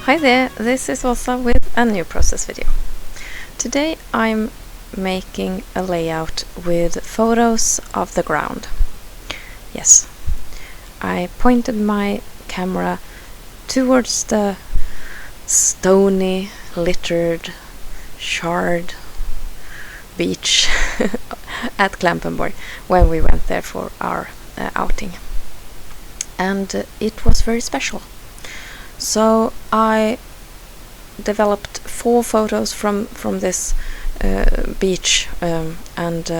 Hi there, this is Åsa with a new process video. Today I'm making a layout with photos of the ground. Yes, I pointed my camera towards the stony, littered, charred beach at Klampenborg when we went there for our outing. And it was very special. So I developed 4 photos from this beach, and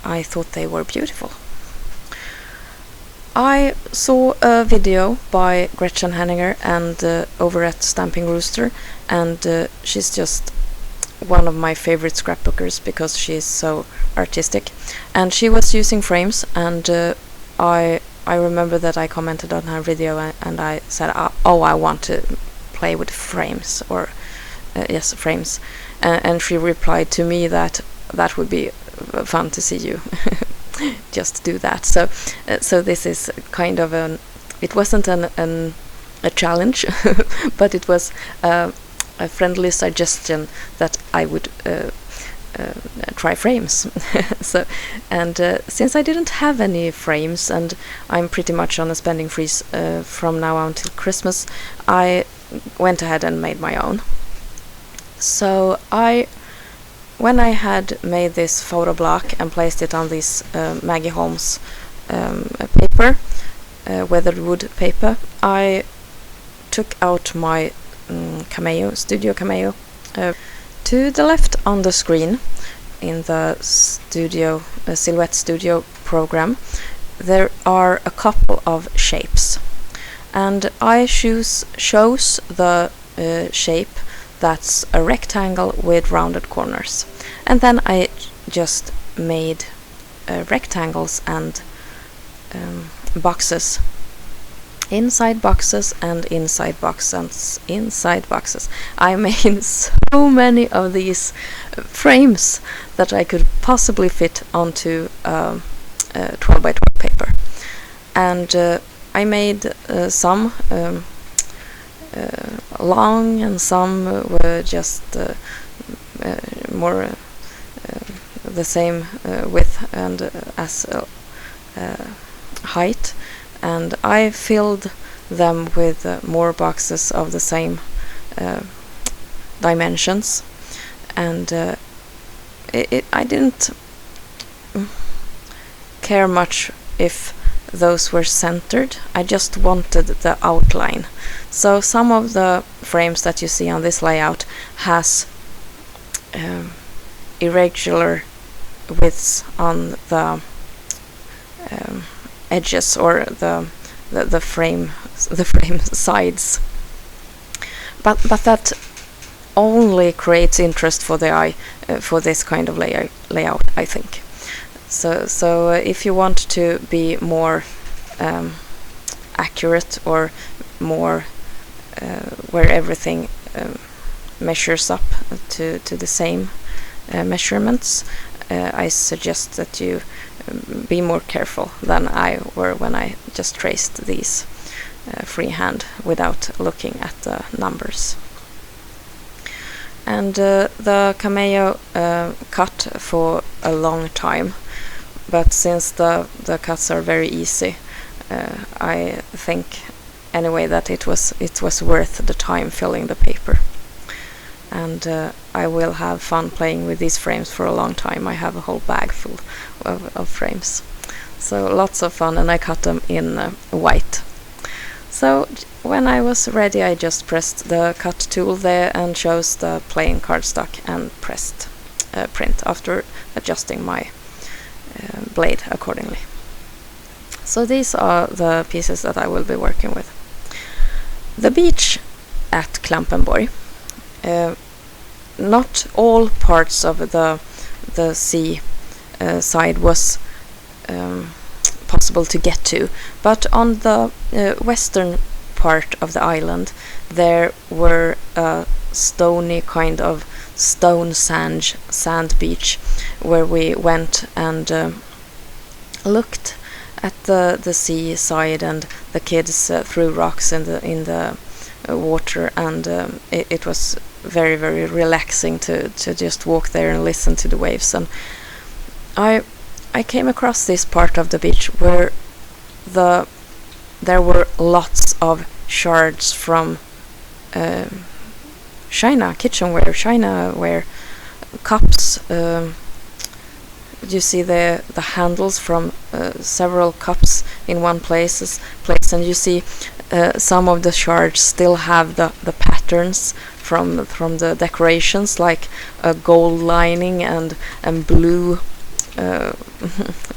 I thought they were beautiful. I saw a video by Gretchen Henninger and over at Stamping Rooster, and she's just one of my favorite scrapbookers because she's so artistic, and she was using frames, and I remember that I commented on her video and I said, oh, I want to play with frames, or yes, frames, and she replied to me that would be fun to see you just do that. So this is kind of it wasn't a challenge, but it was a friendly suggestion that I would try frames. Since I didn't have any frames and I'm pretty much on a spending freeze from now on till Christmas, I went ahead and made my own. So when I had made this photo block and placed it on this Maggie Holmes paper, weathered wood paper, I took out my Cameo, Studio Cameo. To the left on the screen, in the Silhouette Studio program, there are a couple of shapes, and I chose the shape that's a rectangle with rounded corners, and then I just made rectangles and boxes. Inside boxes and inside boxes, inside boxes. I made so many of these frames that I could possibly fit onto 12 by 12 paper. And I made some long, and some were just more the same width and as height. And I filled them with more boxes of the same dimensions, and I didn't care much if those were centered. I just wanted the outline. So some of the frames that you see on this layout has irregular widths on the edges, or the frame sides, but that only creates interest for the eye for this kind of layout, I think. So if you want to be more accurate, or more where everything measures up to the same measurements, I suggest that you be more careful than I were when I just traced these freehand without looking at the numbers. And the Cameo cut for a long time, but since the cuts are very easy, I think anyway that it was worth the time filling the paper. And I will have fun playing with these frames for a long time. I have a whole bag full of frames, so lots of fun, and I cut them in white. So when I was ready, I just pressed the cut tool there and chose the plain cardstock and pressed print after adjusting my blade accordingly. So these are the pieces that I will be working with. The beach at Klampenborg. Not all parts of the sea side was possible to get to, but on the western part of the island there were a stony kind of stone sand beach where we went and looked at the seaside, and the kids threw rocks in the water, and it was very, very relaxing to just walk there and listen to the waves. And I came across this part of the beach where there were lots of shards from china, kitchenware, chinaware, cups. You see the handles from several cups in one place, and you see some of the shards still have the patterns from the decorations, like a gold lining and blue,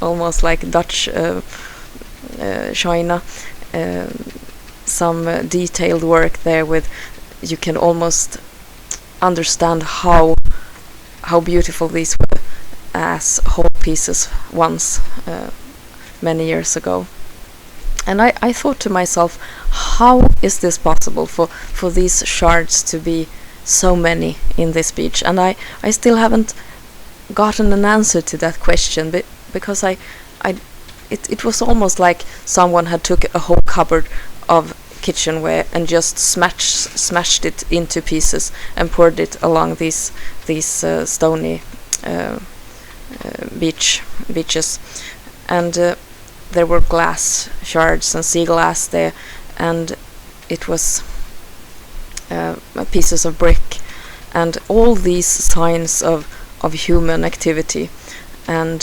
almost like Dutch china. Some detailed work there with, you can almost understand how beautiful these were as whole pieces once, many years ago. And I thought to myself, how is this possible for these shards to be so many in this beach? And I still haven't gotten an answer to that question, because it was almost like someone had took a whole cupboard of kitchenware and just smashed it into pieces and poured it along these stony beaches, and there were glass shards and sea glass there, and it was pieces of brick, and all these signs of human activity. And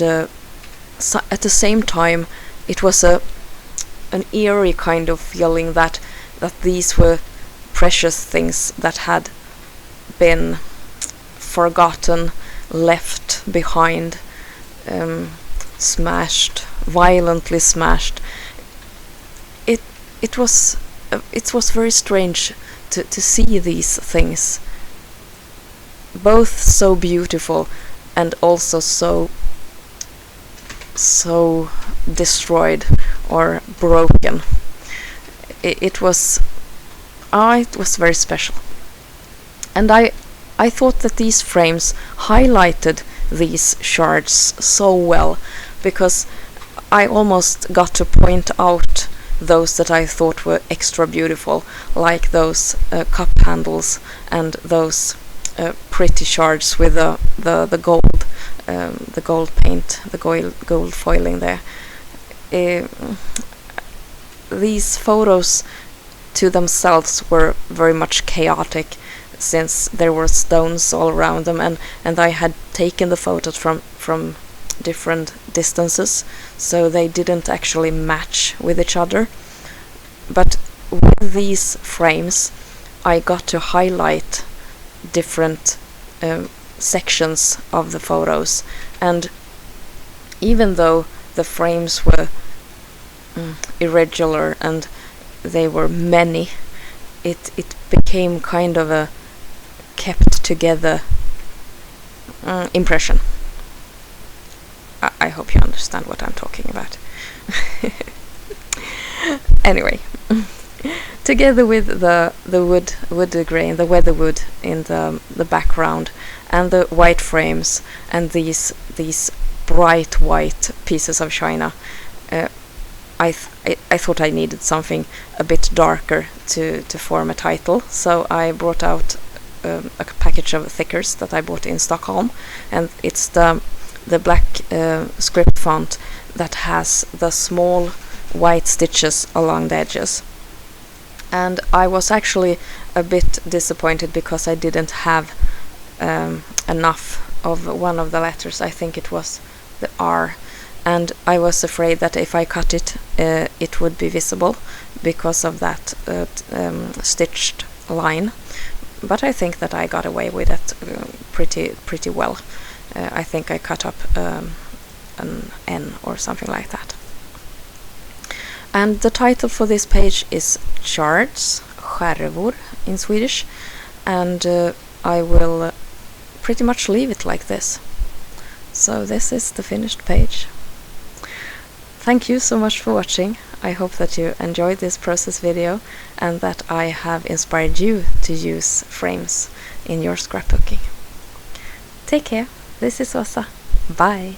so at the same time, it was an eerie kind of feeling that these were precious things that had been forgotten, left behind, smashed, violently smashed. It was very strange to see these things, both so beautiful and also so destroyed or broken. It was very special, and I thought that these frames highlighted these shards so well, because I almost got to point out those that I thought were extra beautiful, like those cup handles and those pretty shards with the gold paint, the gold foiling there. These photos to themselves were very much chaotic, since there were stones all around them, and I had taken the photos from different distances, so they didn't actually match with each other. But with these frames, I got to highlight different sections of the photos, and even though the frames were irregular and they were many, it became kind of a kept together impression. I hope you understand what I'm talking about. Anyway, together with the wood grain, the weather wood in the background, and the white frames, and these bright white pieces of china, I thought I needed something a bit darker to form a title, so I brought out a package of thickers that I bought in Stockholm, and it's the black script font that has the small white stitches along the edges. And I was actually a bit disappointed because I didn't have enough of one of the letters. I think it was the R, and I was afraid that if I cut it, it would be visible because of that stitched line. But I think that I got away with it pretty well. I think I cut up an N or something like that. And the title for this page is Shards, Skärvor in Swedish, and I will pretty much leave it like this. So this is the finished page. Thank you so much for watching. I hope that you enjoyed this process video and that I have inspired you to use frames in your scrapbooking. Take care. This is Åsa. Bye.